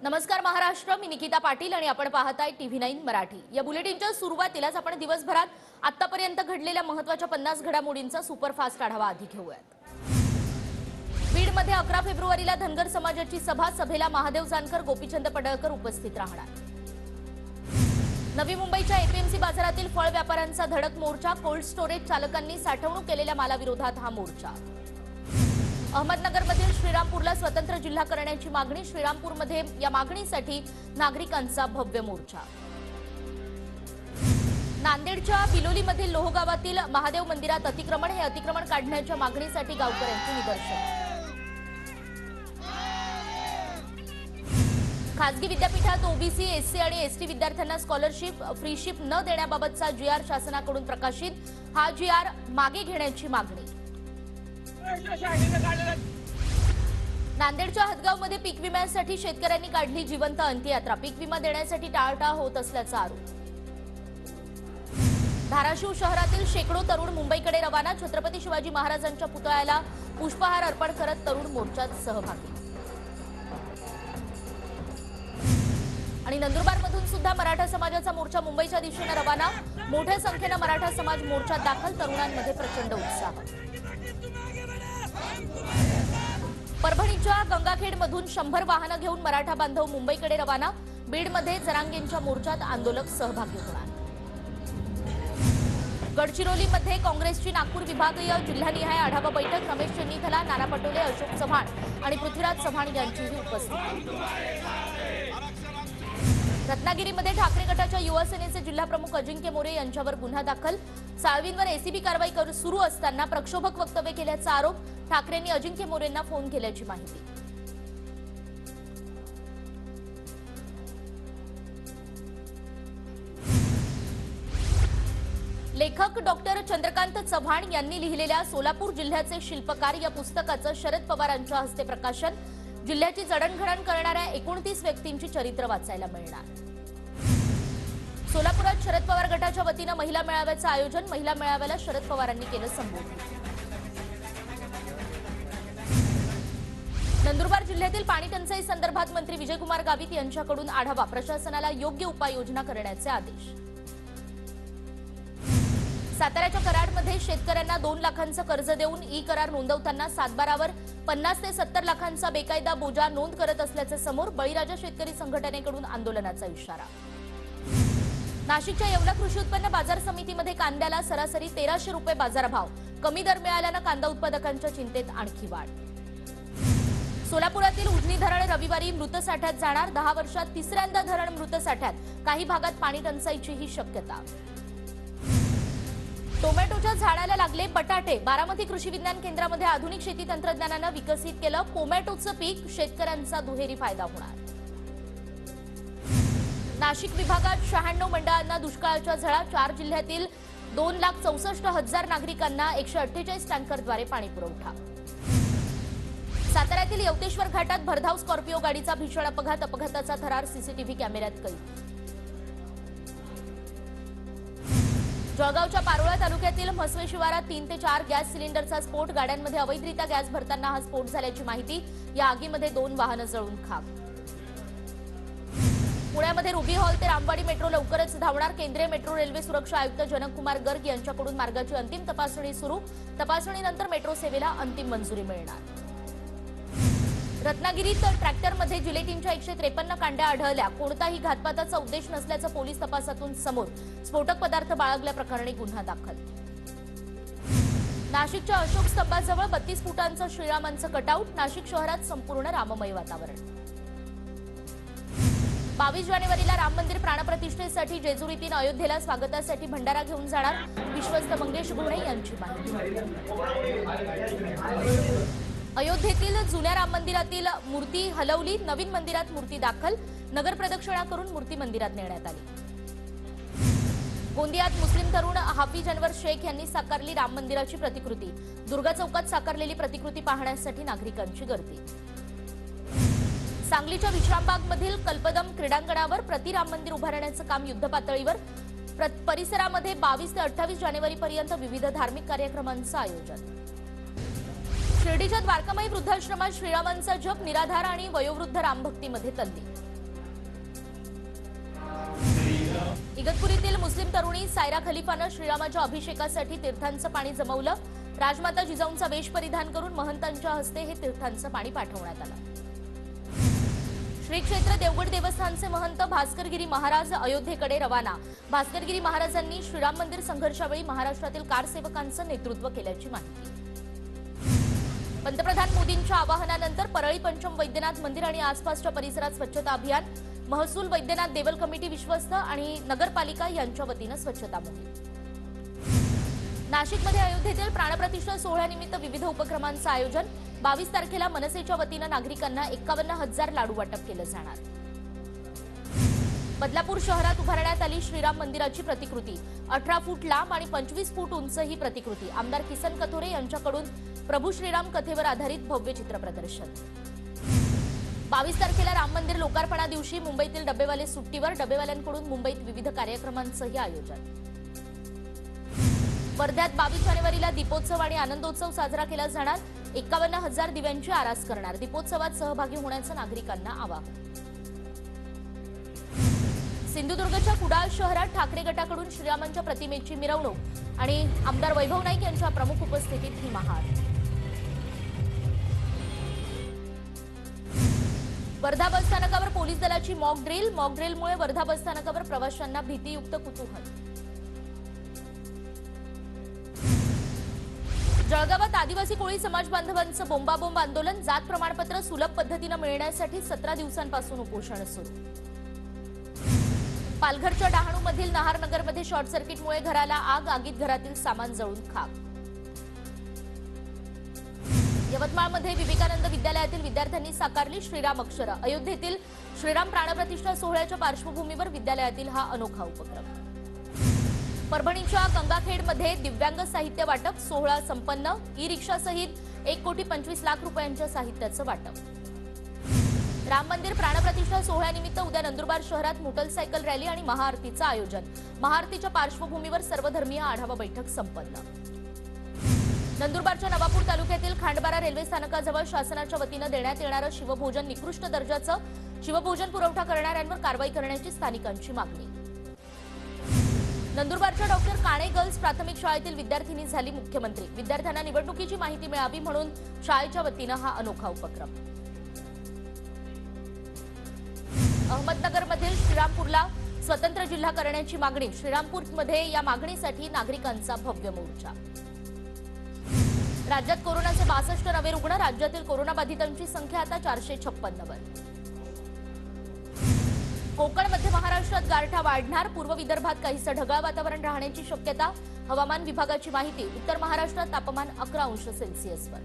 नमस्कार महाराष्ट्र, मी निकिता पाटील आणि आपण पाहताय TV9 मराठी। या बुलेटिनच्या सुरुवातीलाच आपण दिवसभरात आतापर्यंत घडलेल्या महत्त्वाच्या 50 घडामोडींचा सुपरफास्ट आढावा आधी घेऊयात। बीडमध्ये 11 फेब्रुवारीला धनगर समाजाची सभा, सभेला महादेव जानकर, गोपीचंद पडळकर उपस्थित राहणार। नवी मुंबईच्या APMC बाजारातील फळ व्यापाऱ्यांचा धडक मोर्चा, कोल्ड स्टोरेज चालकांनी साठवणूक केलेल्या मालाविरोधात हा मोर्चा। अहमदनगरमधील श्रीरामपूरला स्वतंत्र जिल्हा करण्याची मागणी, श्रीरामपूरमध्ये या मागणीसाठी नागरिकांचा भव्य मोर्चा। नांदेडच्या बिलोलीमधील लोहगावातील महादेव मंदिरात अतिक्रमण, हे अतिक्रमण काढण्याच्या मागणीसाठी गावकऱ्यांची निदर्शने। खासगी विद्यापीठात ओबीसी, एससी आणि एसटी विद्यार्थ्यांना स्कॉलरशिप, फ्रीशिप न देण्याबाबतचा GR शासनाकडून प्रकाशित, हा GR मागे घेण्याची मागणी। नांदेडच्या हदगावमध्ये पीक विम्यासाठी शेतकऱ्यांनी काढली जिवंत अंत्ययात्रा, पीक विमा देण्यासाठी टाळाटाळ होत असल्याचा आरोप। धाराशिव शहरातील शेकडो तरुण मुंबईकडे रवाना, छत्रपती शिवाजी महाराजांच्या पुतळ्याला पुष्पहार अर्पण करत तरुण मोर्चात सहभागी। आणि नंदुरबारमधून सुद्धा मराठा समाजाचा मोर्चा मुंबईच्या दिशेने रवाना, मोठ्या संख्येने मराठा समाज मोर्चात दाखल, तरुणांमध्ये प्रचंड उत्साह। परभणीच्या गंगाखेडमधून 100 वाहनं घेऊन मराठा बांधव मुंबईकडे रवाना, बीडमध्ये जरांगेंच्या मोर्चात आंदोलक सहभागी होणार। गडचिरोलीमध्ये काँग्रेसची नागपूर विभागीय जिल्हानिहाय आढावा बैठक, रमेश चन्नीथला, नाना पटोले, अशोक चव्हाण आणि पृथ्वीराज चव्हाण यांचीही उपस्थिती। रत्नागिरीमध्ये ठाकरे गटाच्या युवा सेनेचे जिल्हाप्रमुख अजिंक्य मोरे यांच्यावर गुन्हा दाखल, साळवींवर ACB कारवाई सुरू असताना प्रक्षोभक वक्तव्य केल्याचा आरोप, ठाकरेंनी अजिंक्य मोरेंना फोन केल्याची माहिती। लेखक डॉक्टर चंद्रकांत चव्हाण यांनी लिहिलेल्या सोलापूर जिल्ह्याचे शिल्पकार या पुस्तकाचं शरद पवारांच्या हस्ते प्रकाशन, जिल्ह्याची जडणघडण करणाऱ्या 29 व्यक्तींची चरित्र वाचायला मिळणार। सोलापुरात शरद पवार गटाच्या वतीने महिला मेळाव्याचं आयोजन, महिला मेळाव्याला शरद पवारांनी केलं संबोधन। नंदुरबार जिल्ह्यातील पाणी टंचाई संदर्भात मंत्री विजयकुमार गावित यांच्याकडून आढावा, प्रशासनाला योग्य उपाययोजना करण्याचे आदेश। साताऱ्याच्या कराडमध्ये शेतकऱ्यांना 2 लाखांचं कर्ज देऊन ई-करार नोंदवताना सातबारावर 50 ते 70 लाखांचा बेकायदा बोजा नोंद करत असल्याचे समोर, बळीराजा शेतकरी संघटनेकडून आंदोलनाचा इशारा। नाशिकच्या येवला कृषी उत्पन्न बाजार समितीमध्ये कांद्याला सरासरी 1300 रुपये बाजारभाव, कमी दर मिळाल्यानं कांदा उत्पादकांच्या चिंतेत आणखी वाढ। सोलापुरातील उजनी धरण रविवारी मृत साठ्यात जाणार, 10 वर्षात तिसऱ्यांदा धरण मृत साठ्यात, काही भागात पाणी टंचाईचीही शक्यता। टोमॅटोच्या झाडाला लागले बटाटे, बारामती कृषी विज्ञान केंद्रामध्ये आधुनिक शेती तंत्रज्ञानाने विकसित केलं टोमॅटोचं पीक, शेतकऱ्यांचा दुहेरी फायदा होणार। नाशिक विभागात 96 मंडळांना दुष्काळाच्या झळा, 4 जिल्ह्यातील 2,64,000 नागरिकांना 148 टँकरद्वारे पाणी पुरवठा। साताऱ्यातील येवतेश्वर घाटात भरधाव स्कॉर्पिओ गाडीचा भीषण अपघात, अपघाताचा थरार सीसीटीव्ही कॅमेऱ्यात कैद। जळगावच्या पारोळा तालुक्यातील म्हसवे शिवारात 3 ते 4 गॅस सिलेंडरचा स्फोट, गाड्यांमध्ये अवैधरित्या गॅस भरताना हा स्फोट झाल्याची माहिती, या आगीमध्ये 2 वाहनं जळून खाक। पुण्यामध्ये रुबी हॉल ते रामवाडी मेट्रो लवकरच धावणार, केंद्रीय मेट्रो रेल्वे सुरक्षा आयुक्त जनक कुमार गर्ग यांच्याकडून मार्गाची अंतिम तपासणी सुरू, तपासणीनंतर मेट्रो सेवेला अंतिम मंजुरी मिळणार। रत्नागिरीत ट्रॅक्टरमध्ये जिलेटिनच्या 153 कांड्या आढळल्या, कोणताही घातपाताचा उद्देश नसल्याचं पोलीस तपासातून समोर, स्फोटक पदार्थ बाळगल्याप्रकरणी गुन्हा दाखल। नाशिकच्या अशोक स्तंभाजवळ 32 फुटांचं श्रीरामांचं कटआउट, नाशिक शहरात संपूर्ण राममय वातावरण। 22 जानेवारीला राम मंदिर प्राणप्रतिष्ठेसाठी जेजुरीतील अयोध्येला स्वागतासाठी भंडारा घेऊन जाणार, विश्वस्त मंगेश घोणे यांची माहिती। अयोध्येतील जुन्या राम मंदिरातील मूर्ती हलवली, नवीन मंदिरात मूर्ती दाखल, नगर प्रदक्षिणा करून मूर्ती मंदिरात नेण्यात आली। गोंदियात मुस्लिम तरुण हाफिज अनवर शेख यांनी साकारली राम मंदिराची प्रतिकृती, दुर्गा चौकात साकारलेली प्रतिकृती पाहण्यासाठी नागरिकांची गर्दी। सांगलीच्या विश्रामबागमधील कल्पदम क्रीडांगणावर राम मंदिर उभारण्याचं काम युद्धपातळीवर, परिसरामध्ये 22 ते 28 जानेवारीपर्यंत विविध धार्मिक कार्यक्रमांचं आयोजन। शिर्डीच्या द्वारकामाई वृद्धाश्रमात श्रीरामांचा जप, निराधार आणि वयोवृद्ध रामभक्तीमध्ये तल्लीन। इगतपुरीतील मुस्लिम तरुणी सायरा खलिफानं श्रीरामाच्या अभिषेकासाठी तीर्थांचं पाणी जमवलं। राजमाता जिजाऊंचा वेश परिधान करून महंतांच्या हस्ते हे तीर्थांचं पाणी पाठवण्यात आलं। श्री क्षेत्र देवगड देवस्थानचे महंत भास्करगिरी महाराज अयोध्येकडे रवाना। भास्करगिरी महाराजांनी श्रीराम मंदिर संघर्षावेळी महाराष्ट्रातील कारसेवकांचं नेतृत्व केल्याची माहिती। पंतप्रधान मोदींच्या आवाहनानंतर परळी पंचम वैद्यनाथ मंदिर आणि आसपासच्या परिसरात स्वच्छता अभियान। महसूल वैद्यनाथ देवल कमिटी विश्वस्त आणि नगरपालिका यांच्या वतीनं स्वच्छता मोहीम। नाशिकमध्ये अयोध्येतील प्राणप्रतिष्ठा सोहळ्यानिमित्त विविध उपक्रमांचं आयोजन। 22 तारखेला मनसेच्या वतीनं नागरिकांना 51,000 लाडू वाटप केलं जाणार। बदलापूर शहरात उभारण्यात आली श्रीराम मंदिराची प्रतिकृती। 18 फूट लांब आणि 25 फूट उंच ही प्रतिकृती। आमदार किसन कथोरे यांच्याकडून प्रभू श्रीराम कथेवर आधारित भव्य चित्र प्रदर्शन। 22 तारखेला राम मंदिर लोकार्पणा दिवशी मुंबईतील डबेवाले सुट्टीवर। डबेवाल्यांकडून मुंबईत विविध कार्यक्रमांचंही आयोजन। वर्ध्यात 22 जानेवारीला दीपोत्सव आणि आनंदोत्सव साजरा केला जाणार। 51,000 दिव्यांची आरास करणार। दीपोत्सवात सहभागी होण्याचं नागरिकांना आवाहन। सिंधुदुर्गच्या कुडाळ शहरात ठाकरे गटाकडून श्रीरामांच्या प्रतिमेची मिरवणूक आणि आमदार वैभव नाईक यांच्या प्रमुख उपस्थितीत ही महाआरती। वर्धा बसस्थानकावर पोलीस दलाची मॉक ड्रिलमुळे वर्धा बसस्थानकावर प्रवाशांना भीतीयुक्त कुतूहल। जळगावात आदिवासी कोळी समाज बांधवांचं बोंबाबोंब आंदोलन। जात प्रमाणपत्र सुलभ पद्धतीनं मिळण्यासाठी 17 दिवसांपासून उपोषण सुरू। पालघरच्या डहाणूमधील नहारनगरमध्ये शॉर्ट सर्किटमुळे घराला आग। आगीत घरातील सामान जळून खाक। यवतमाळमध्ये विवेकानंद विद्यालयातील विद्यार्थ्यांनी साकारली श्रीराम अक्षरं। अयोध्येतील श्रीराम प्राणप्रतिष्ठा सोहळ्याच्या पार्श्वभूमीवर विद्यालयातील हा अनोखा उपक्रम। परभणीच्या गंगाखेडमध्ये दिव्यांग साहित्य वाटप सोहळा संपन्न। ई रिक्षासहित 1,25,00,000 रुपयांच्या साहित्याचं वाटप। राम मंदिर प्राणप्रतिष्ठा सोहळ्यानिमित्त उद्या नंदुरबार शहरात मोटरसायकल रॅली आणि महाआरतीचं आयोजन। महाआरतीच्या पार्श्वभूमीवर सर्वधर्मीय आढावा बैठक संपन्न। नंदुरबारच्या नवापूर तालुक्यातील खांडबारा रेल्वे स्थानकाजवळ शासनाच्या वतीनं देण्यात येणारं शिवभोजन निकृष्ट दर्जाचं। शिवभोजन पुरवठा करणाऱ्यांवर कारवाई करण्याची स्थानिकांची मागणी। नंदुरबारच्या डॉक्टर काणे गर्ल्स प्राथमिक शाळेतील विद्यार्थिनी झाली मुख्यमंत्री। विद्यार्थ्यांना निवडणुकीची माहिती मिळावी म्हणून शाळेच्या वतीनं हा अनोखा उपक्रम। अहमदनगरमधील श्रीरामपूरला स्वतंत्र जिल्हा करण्याची मागणी। श्रीरामपूरमध्ये या मागणीसाठी नागरिकांचा भव्य मोर्चा। राज्यात कोरोनाचे 62 नवे रुग्ण। राज्यातील कोरोनाबाधितांची संख्या आता 456 वर। कोकण मध्य महाराष्ट्रात गारठा वाढणार। पूर्व विदर्भात काहीसं ढगाळ वातावरण राहण्याची शक्यता। हवामान विभागाची माहिती। उत्तर महाराष्ट्रात तापमान 11 अंश सेल्सिअसवर।